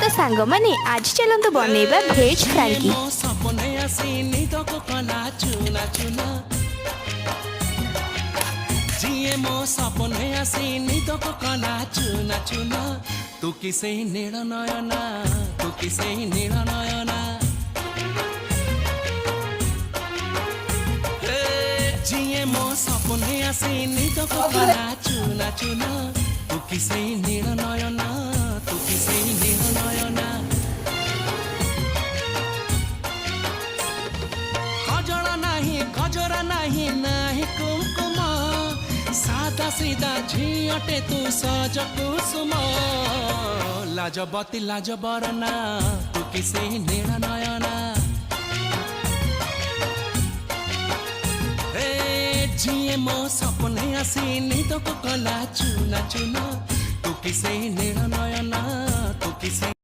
तो सांग माने आज चलंतु बनेबा भेज फ्रांकी। सपने आसीनी तो कला चुना चुना जिए मो सपने आसीनी तो कला चुना चुना तू किसे नील नयना तू किसे नील नयना जिए मो सपने आसीनी तो कला चुना चुना तू किसे नील नयना तू किसे नील नयना गजरा नहीं नाही कुमकुम सादा सीधा झीटे तू सज कुसुम लाजबती लाज बरना तू किसे नील नयना जिए मो सपने आसीनी तो कला चुना चुना तू किसे नील नयना तू किसे